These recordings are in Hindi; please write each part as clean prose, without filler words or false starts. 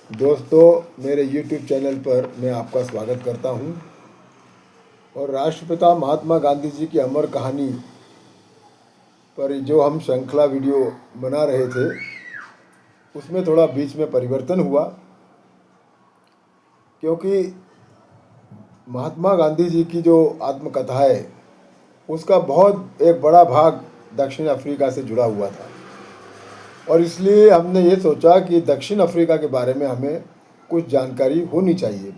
दोस्तों, मेरे YouTube चैनल पर मैं आपका स्वागत करता हूं और राष्ट्रपिता महात्मा गांधी जी की अमर कहानी पर जो हम श्रृंखला वीडियो बना रहे थे उसमें थोड़ा बीच में परिवर्तन हुआ, क्योंकि महात्मा गांधी जी की जो आत्मकथा है उसका बहुत एक बड़ा भाग दक्षिण अफ्रीका से जुड़ा हुआ था और इसलिए हमने ये सोचा कि दक्षिण अफ्रीका के बारे में हमें कुछ जानकारी होनी चाहिए।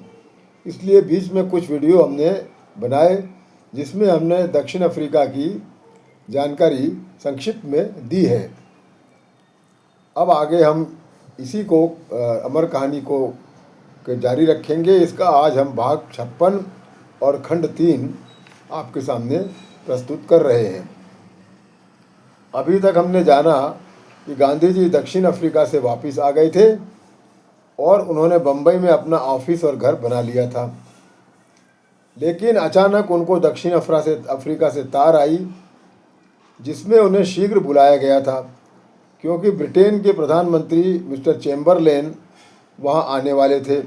इसलिए बीच में कुछ वीडियो हमने बनाए जिसमें हमने दक्षिण अफ्रीका की जानकारी संक्षिप्त में दी है। अब आगे हम इसी को अमर कहानी को जारी रखेंगे। इसका आज हम भाग 56 और खंड 3 आपके सामने प्रस्तुत कर रहे हैं। अभी तक हमने जाना कि गांधी जी दक्षिण अफ्रीका से वापस आ गए थे और उन्होंने बम्बई में अपना ऑफिस और घर बना लिया था, लेकिन अचानक उनको दक्षिण अफ्रीका से तार आई जिसमें उन्हें शीघ्र बुलाया गया था, क्योंकि ब्रिटेन के प्रधानमंत्री मिस्टर चैम्बरलेन वहां आने वाले थे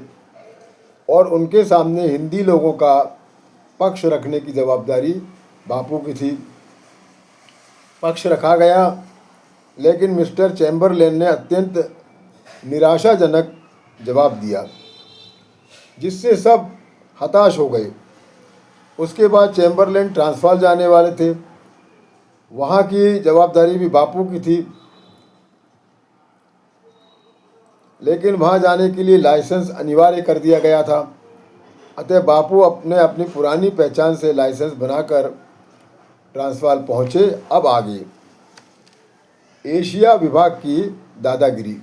और उनके सामने हिंदी लोगों का पक्ष रखने की जवाबदारी बापू की थी। पक्ष रखा गया, लेकिन मिस्टर चैम्बरलेन ने अत्यंत निराशाजनक जवाब दिया जिससे सब हताश हो गए। उसके बाद चैम्बरलेन ट्रांसवाल जाने वाले थे, वहाँ की जवाबदारी भी बापू की थी, लेकिन वहाँ जाने के लिए लाइसेंस अनिवार्य कर दिया गया था। अतः बापू अपनी पुरानी पहचान से लाइसेंस बनाकर ट्रांसवाल पहुँचे। अब आगे एशिया विभाग की दादागिरी।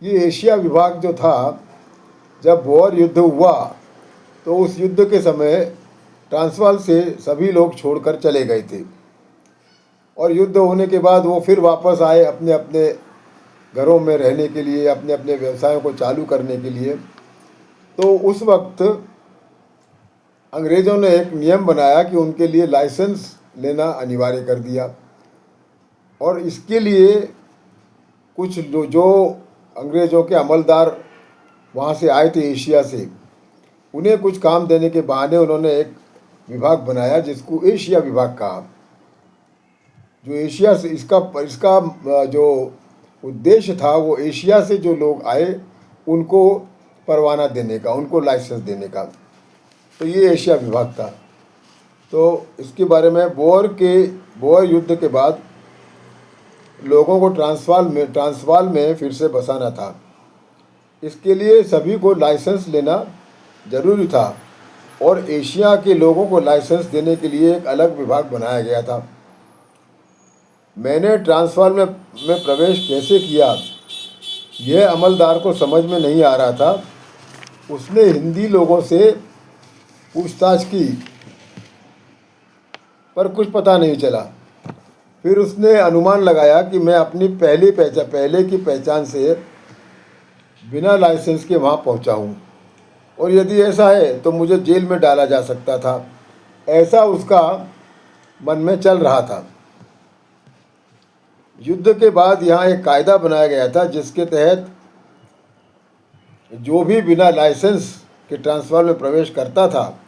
ये एशिया विभाग जो था, जब बोअर युद्ध हुआ तो उस युद्ध के समय ट्रांसवाल से सभी लोग छोड़कर चले गए थे और युद्ध होने के बाद वो फिर वापस आए अपने अपने घरों में रहने के लिए, अपने अपने व्यवसायों को चालू करने के लिए। तो उस वक्त अंग्रेज़ों ने एक नियम बनाया कि उनके लिए लाइसेंस लेना अनिवार्य कर दिया और इसके लिए कुछ जो अंग्रेज़ों के अमलदार वहाँ से आए थे एशिया से, उन्हें कुछ काम देने के बहाने उन्होंने एक विभाग बनाया जिसको एशिया विभाग कहा। जो एशिया से इसका जो उद्देश्य था वो एशिया से जो लोग आए उनको परवाना देने का, उनको लाइसेंस देने का। तो ये एशिया विभाग था। तो इसके बारे में बोअर युद्ध के बाद लोगों को ट्रांसवाल में फिर से बसाना था। इसके लिए सभी को लाइसेंस लेना जरूरी था और एशिया के लोगों को लाइसेंस देने के लिए एक अलग विभाग बनाया गया था। मैंने ट्रांसवाल में प्रवेश कैसे किया यह अमलदार को समझ में नहीं आ रहा था। उसने हिंदी लोगों से पूछताछ की पर कुछ पता नहीं चला। फिर उसने अनुमान लगाया कि मैं अपनी पहले की पहचान से बिना लाइसेंस के वहाँ पहुँचा हूँ और यदि ऐसा है तो मुझे जेल में डाला जा सकता था, ऐसा उसका मन में चल रहा था। युद्ध के बाद यहाँ एक कायदा बनाया गया था जिसके तहत जो भी बिना लाइसेंस के ट्रांसवाल में प्रवेश करता था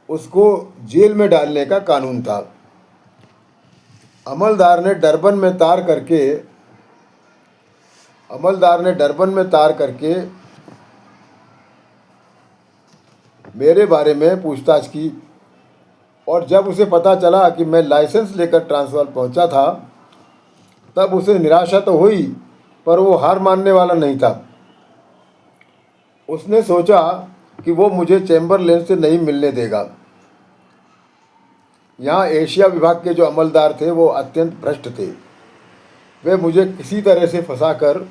उसको जेल में डालने का कानून था। अमलदार ने डरबन में तार करके मेरे बारे में पूछताछ की और जब उसे पता चला कि मैं लाइसेंस लेकर ट्रांसवाल पहुंचा था तब उसे निराशा तो हुई, पर वो हार मानने वाला नहीं था। उसने सोचा कि वो मुझे चैम्बरलेन से नहीं मिलने देगा। यहाँ एशिया विभाग के जो अमलदार थे वो अत्यंत भ्रष्ट थे। वे मुझे किसी तरह से फंसाकर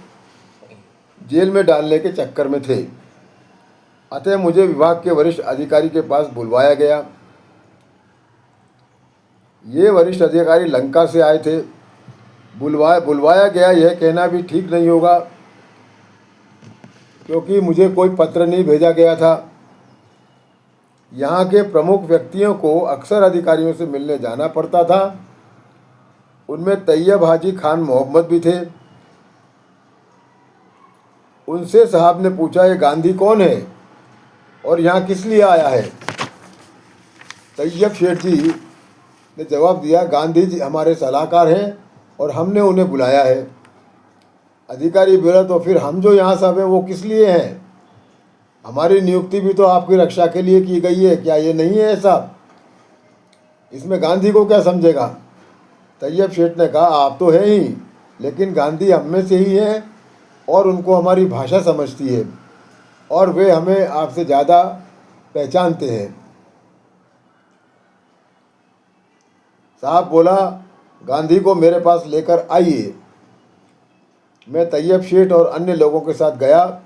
जेल में डालने के चक्कर में थे। अतः मुझे विभाग के वरिष्ठ अधिकारी के पास बुलवाया गया। ये वरिष्ठ अधिकारी लंका से आए थे। बुलवाया गया यह कहना भी ठीक नहीं होगा, क्योंकि मुझे कोई पत्र नहीं भेजा गया था। यहाँ के प्रमुख व्यक्तियों को अक्सर अधिकारियों से मिलने जाना पड़ता था। उनमें तैयब हाजी खान मोहम्मद भी थे। उनसे साहब ने पूछा, ये गांधी कौन है और यहाँ किस लिए आया है? तैयब शेठ जी ने जवाब दिया, गांधी जी हमारे सलाहकार हैं और हमने उन्हें बुलाया है। अधिकारी बोला, तो फिर हम जो यहाँ सब हैं वो किस लिए हैं? हमारी नियुक्ति भी तो आपकी रक्षा के लिए की गई है, क्या ये नहीं है ऐसा? इसमें गांधी को क्या समझेगा? तैयब शेठ ने कहा, आप तो हैं ही, लेकिन गांधी हम में से ही हैं और उनको हमारी भाषा समझती है और वे हमें आपसे ज़्यादा पहचानते हैं। साहब बोला, गांधी को मेरे पास लेकर आइए। मैं तैयब शेठ और अन्य लोगों के साथ गया।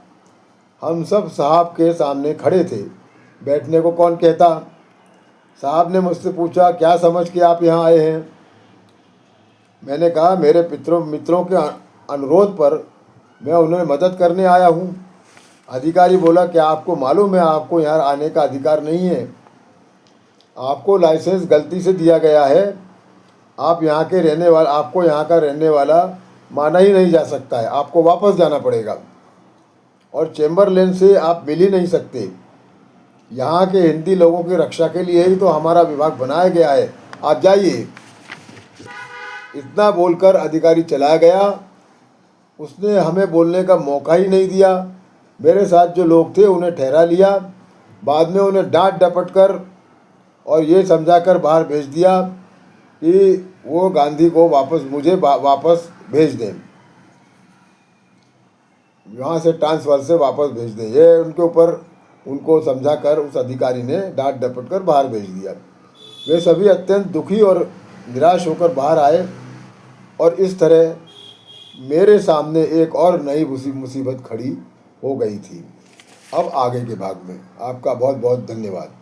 हम सब साहब के सामने खड़े थे। बैठने को कौन कहता? साहब ने मुझसे पूछा, क्या समझ के आप यहाँ आए हैं? मैंने कहा, मेरे मित्रों के अनुरोध पर मैं उन्हें मदद करने आया हूँ। अधिकारी बोला, क्या आपको मालूम है आपको यहाँ आने का अधिकार नहीं है? आपको लाइसेंस गलती से दिया गया है। आपको यहाँ का रहने वाला माना ही नहीं जा सकता है। आपको वापस जाना पड़ेगा और चेम्बरलेन से आप मिल ही नहीं सकते। यहाँ के हिंदी लोगों की रक्षा के लिए ही तो हमारा विभाग बनाया गया है। आप जाइए। इतना बोलकर अधिकारी चला गया। उसने हमें बोलने का मौका ही नहीं दिया। मेरे साथ जो लोग थे उन्हें ठहरा लिया। बाद में उन्हें डांट डपट कर और ये समझाकर बाहर भेज दिया कि वो गांधी को मुझे वापस भेज दें, यहाँ से ट्रांसफर से वापस भेज दें। ये उनके ऊपर उनको समझाकर उस अधिकारी ने डांट डपट कर बाहर भेज दिया। वे सभी अत्यंत दुखी और निराश होकर बाहर आए और इस तरह मेरे सामने एक और नई मुसीबत खड़ी हो गई थी। अब आगे के भाग में आपका बहुत बहुत धन्यवाद।